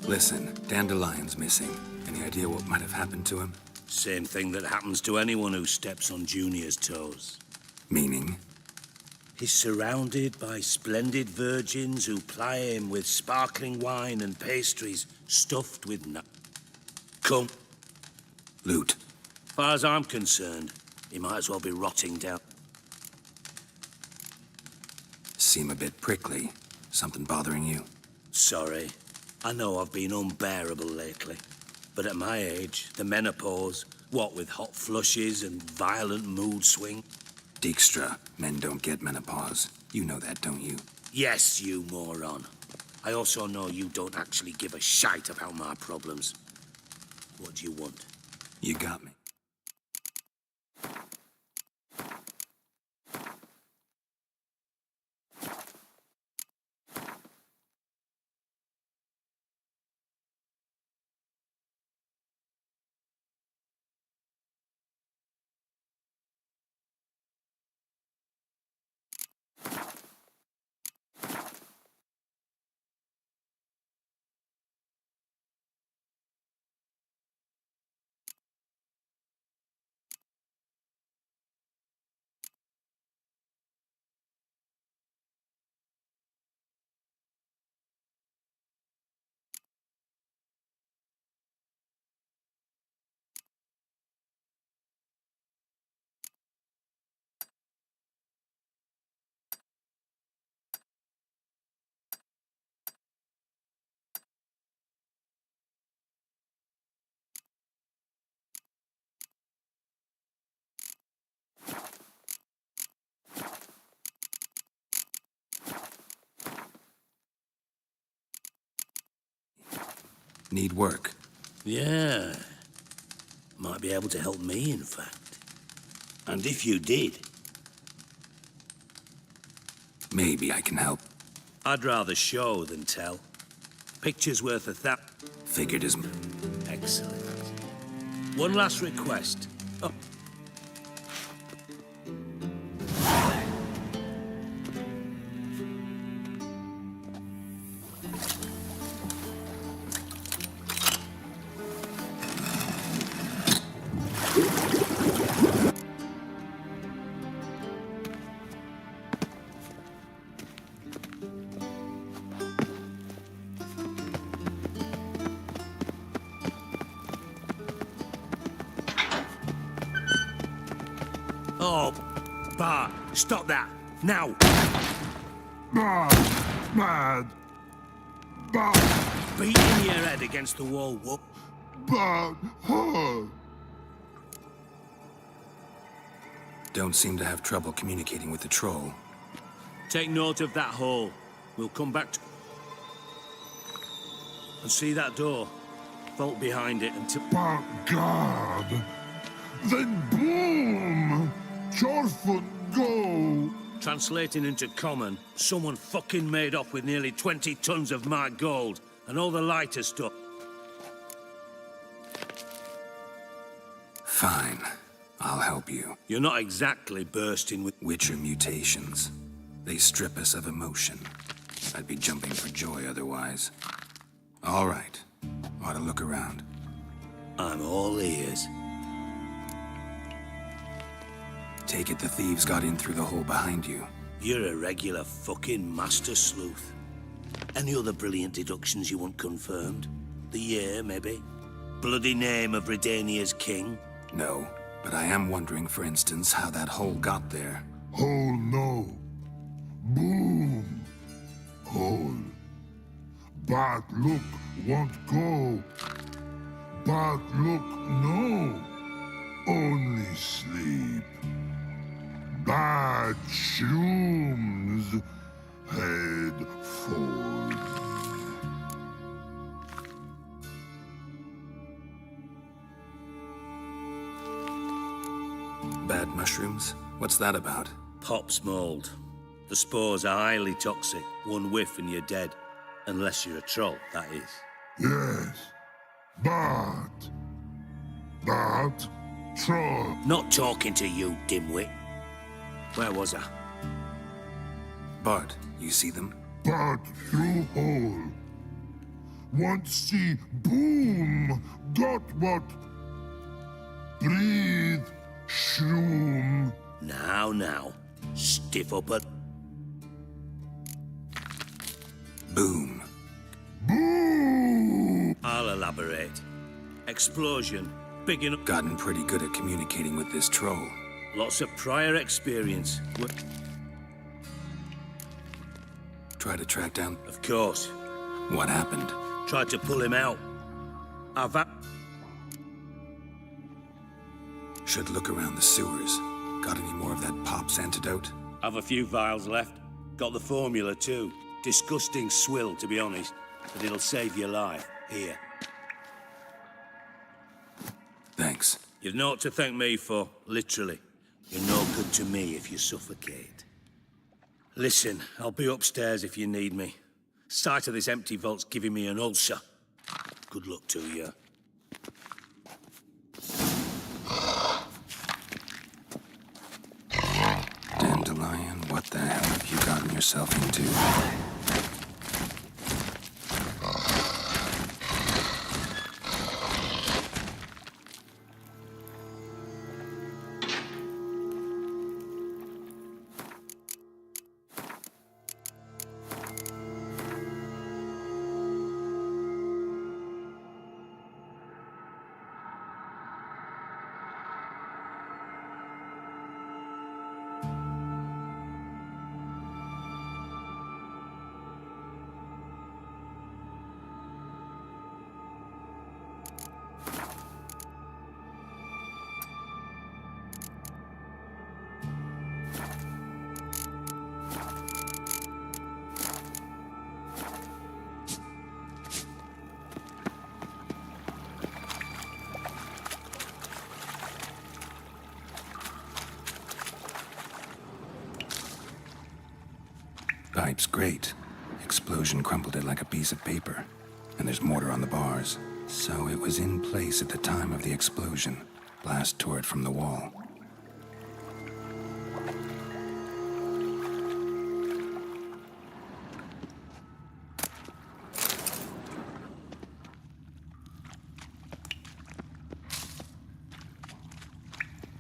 Listen, Dandelion's missing. Any idea what might have happened to him? Same thing that happens to anyone who steps on Junior's toes. Meaning? He's surrounded by splendid virgins who ply him with sparkling wine and pastries stuffed with nut. Come. Loot. Far as I'm concerned, he might as well be rotting down. Seem a bit prickly. Something bothering you? Sorry. I know I've been unbearable lately. But at my age, the menopause, what with hot flushes and violent mood swing. Dijkstra, men don't get menopause. You know that, don't you? Yes, you moron. I also know you don't actually give a shite about my problems. What do you want? You got me. Need work. Yeah. Might be able to help me, in fact. And if you did, Maybe I can help. I'd rather show than tell. Picture's worth a Figured as... Excellent. One last request. Oh. Oh, Bart, stop that, now! Mad! Bad! Beating your head against the wall, whoop. Bad! Don't seem to have trouble communicating with the troll. Take note of that hole. We'll come back to... And see that door? Vault behind it until... But God! Then boom! Chorfoot go! Translating into common, someone fucking made off with nearly 20 tons of my gold and all the lighter stuff. Fine. I'll help you. You're not exactly bursting with... Witcher mutations. They strip us of emotion. I'd be jumping for joy otherwise. All right. Ought to look around. I'm all ears. Take it the thieves got in through the hole behind you. You're a regular fucking master sleuth. Any other brilliant deductions you want confirmed? The year, maybe? Bloody name of Redania's king? No, but I am wondering, for instance, how that hole got there. Hole no. Boom. Hole. Bad look won't go. Bad look no. Only sleep. Bad shrooms. Head falls. Bad mushrooms? What's that about? Pop's mold. The spores are highly toxic. One whiff and you're dead. Unless you're a troll, that is. Yes. Bad. Bad troll. Not talking to you, dimwit. Where was I? Bart, you see them? Bad through hole. Want see boom. Got what? Breathe. Shroom. Now. Stiff up at... Boom. Boom! I'll elaborate. Explosion. Big enough... Gotten pretty good at communicating with this troll. Lots of prior experience. Try to track down... Of course. What happened? Tried to pull him out. Should look around the sewers. Got any more of that Pop's antidote? Have a few vials left. Got the formula too. Disgusting swill, to be honest. But it'll save your life. Here. Thanks. You've naught to thank me for, literally. You're no good to me if you suffocate. Listen, I'll be upstairs if you need me. Sight of this empty vault's giving me an ulcer. Good luck to you. Dandelion, what the hell have you gotten yourself into? Pipe's great. Explosion crumpled it like a piece of paper. And there's mortar on the bars. So it was in place at the time of the explosion. Blast tore it from the wall.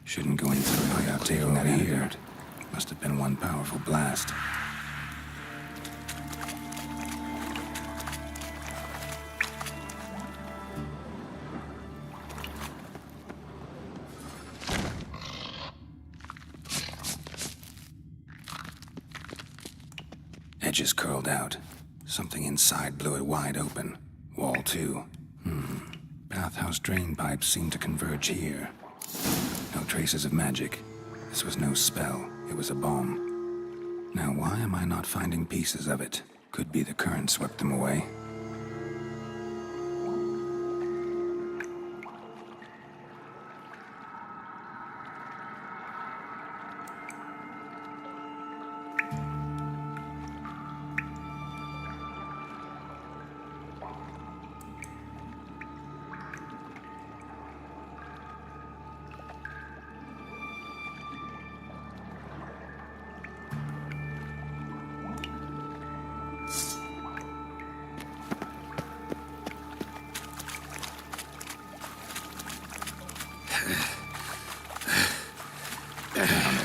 Shouldn't go into it without taking that here. Must have been one powerful blast. Edges curled out. Something inside blew it wide open. Wall too. Bathhouse drain pipes seemed to converge here. No traces of magic. This was no spell. It was a bomb. Now why am I not finding pieces of it? Could be the current swept them away.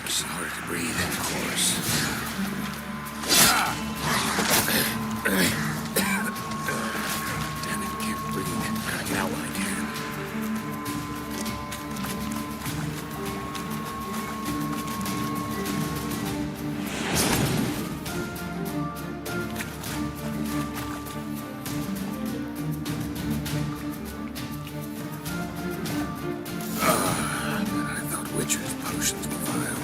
It's harder to breathe, of course. Damn it, can't breathe. Gotta get out while I can. I thought Witcher's potions were vile.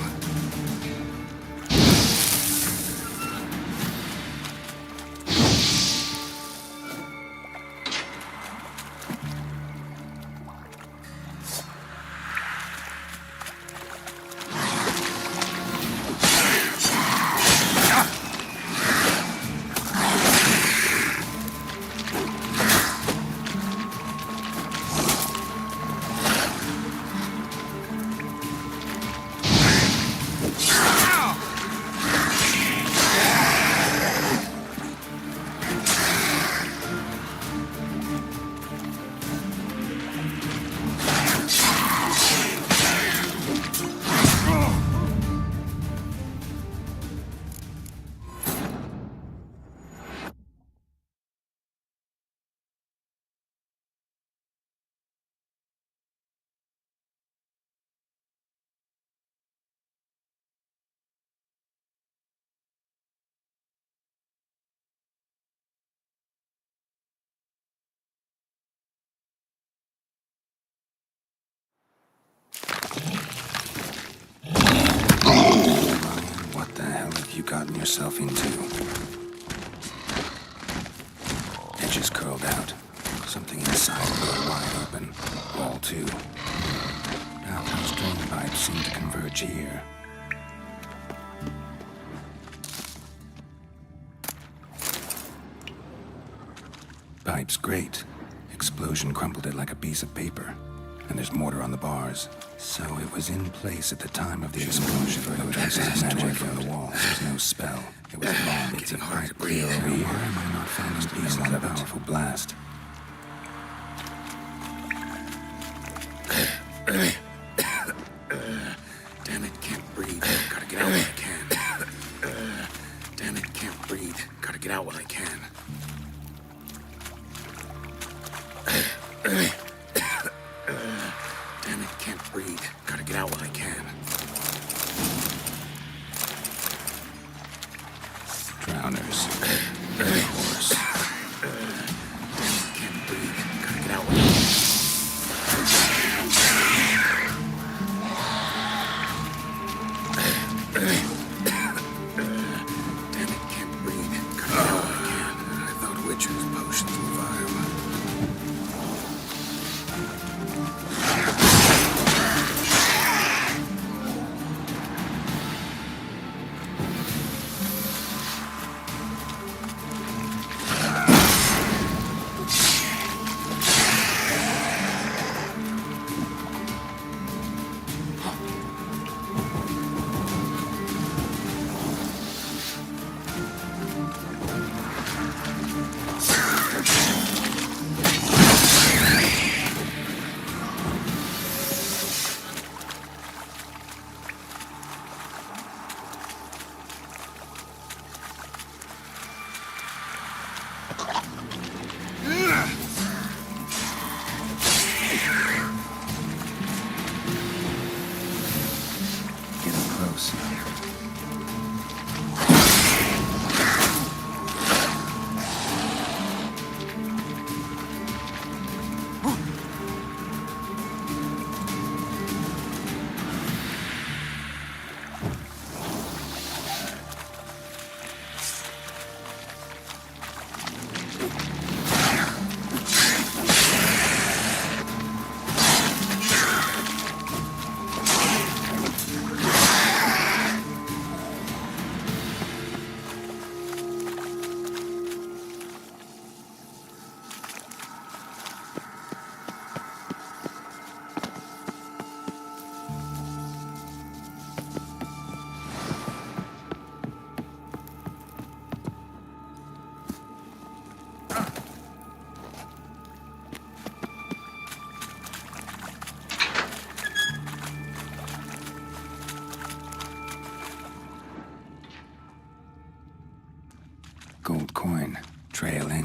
What the hell have you gotten yourself into? Edges curled out. Something inside blew wide open. Wall too. Bathhouse drain pipes seem to converge here. Pipe's great. Explosion crumpled it like a piece of paper. And there's mortar on the bars. So it was in place at the time of the explosion. No traces of magic from the wall. There's no spell. It was a bomb. It's a hard to breathe over here. Why am I not finding pieces of a powerful blast? Damn it, can't breathe. Gotta get out while I can. Damn it, can't breathe. Gotta get out while I can. Damn it, can't breathe. Gotta get out while I can. Drowners. Of course. Damn it, can't breathe. Gotta get out while I can. Damn it, can't breathe. Gotta get out while I can. I thought Witcher's potions were vile.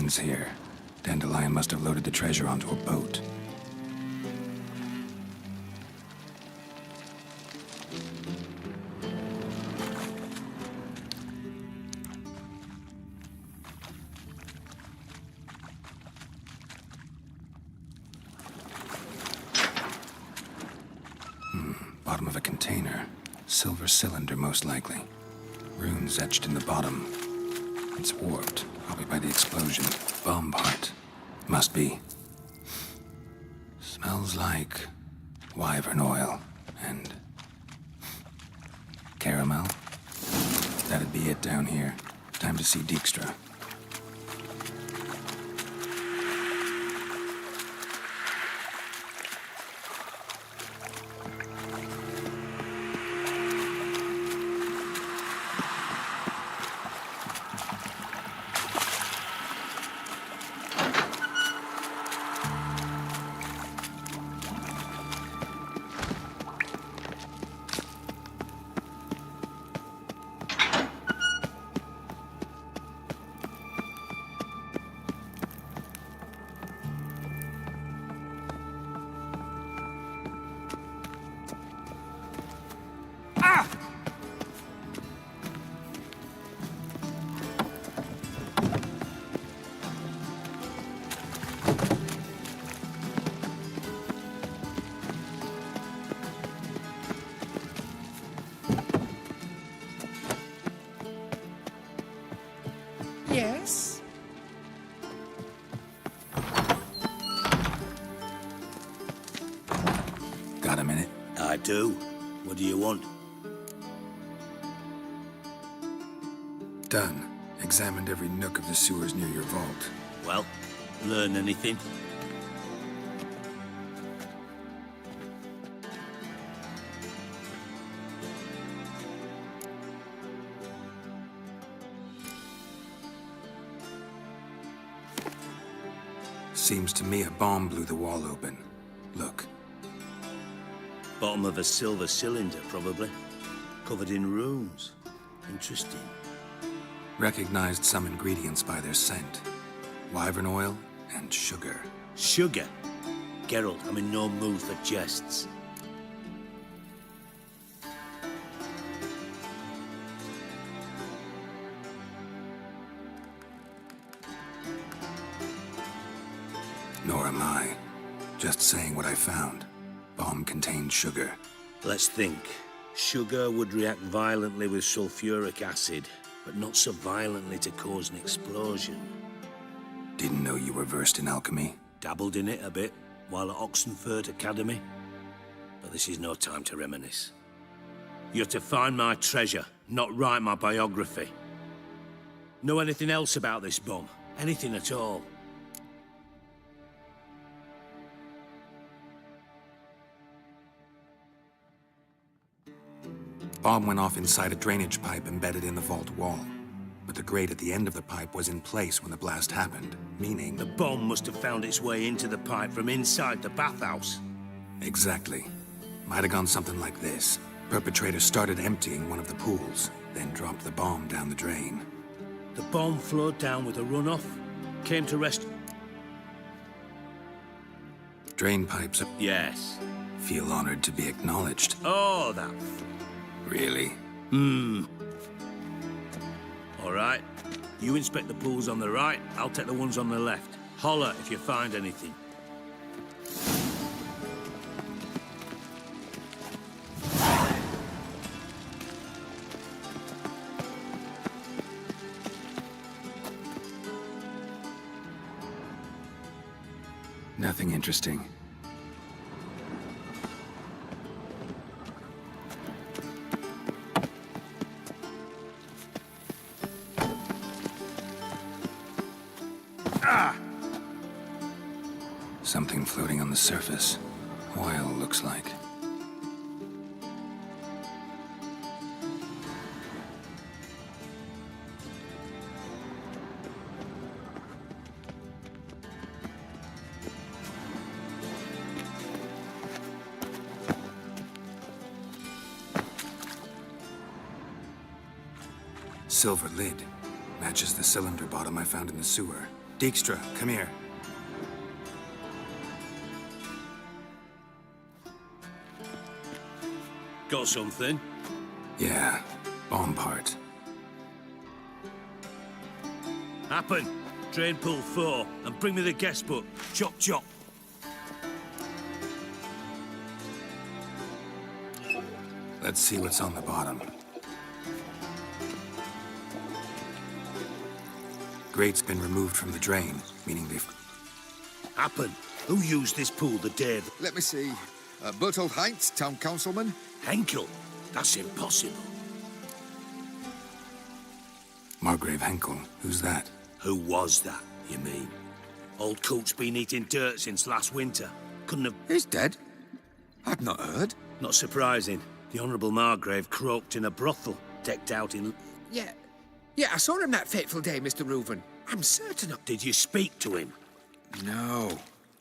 ruins here. Dandelion must have loaded the treasure onto a boat. Bottom of a container. Silver cylinder, most likely. Runes etched in the bottom. It's warped, probably by the explosion. Bomb part. Must be. Smells like wyvern oil and caramel. That'd be it down here. Time to see Dijkstra. Yes? Got a minute? I do. What do you want? Done. Examined every nook of the sewers near your vault. Well, learn anything? Seems to me a bomb blew the wall open. Look. Bottom of a silver cylinder, probably. Covered in runes. Interesting. Recognized some ingredients by their scent. Wyvern oil and sugar. Sugar? Geralt, I'm in no mood for jests. Nor am I. Just saying what I found. Bomb contained sugar. Let's think. Sugar would react violently with sulfuric acid, but not so violently to cause an explosion. Didn't know you were versed in alchemy. Dabbled in it a bit while at Oxenford Academy. But this is no time to reminisce. You're to find my treasure, not write my biography. Know anything else about this bomb? Anything at all? Bomb went off inside a drainage pipe embedded in the vault wall. But the grate at the end of the pipe was in place when the blast happened, meaning... The bomb must have found its way into the pipe from inside the bathhouse. Exactly. Might have gone something like this. Perpetrator started emptying one of the pools, then dropped the bomb down the drain. The bomb flowed down with a runoff, came to rest... Drain pipes... Yes. Feel honored to be acknowledged. Oh, that... Really? All right. You inspect the pools on the right, I'll take the ones on the left. Holler if you find anything. Nothing interesting. Something floating on the surface. Oil, looks like. Silver lid. Matches the cylinder bottom I found in the sewer. Dijkstra, come here. Got something? Yeah, bomb part. Happen. Drain pool 4, and bring me the guest book. Chop chop. Let's see what's on the bottom. Grate's been removed from the drain, meaning they've... Happen. Who used this pool the day? Let me see. Bertold Heinz, town councilman. Henkel? That's impossible. Margrave Henkel. Who's that? Who was that, you mean? Old Coot's been eating dirt since last winter. Couldn't have... He's dead? I've not heard. Not surprising. The Honourable Margrave croaked in a brothel, decked out in... Yeah, I saw him that fateful day, Mr. Reuven. I'm certain of... Did you speak to him? No.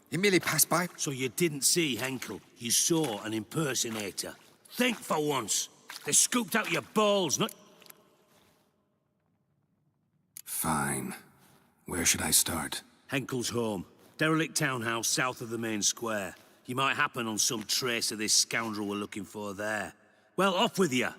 He merely passed by. So you didn't see Henkel. You saw an impersonator. Think for once. They scooped out your balls, not... Fine. Where should I start? Henkel's home. Derelict townhouse south of the main square. You might happen on some trace of this scoundrel we're looking for there. Well, off with you.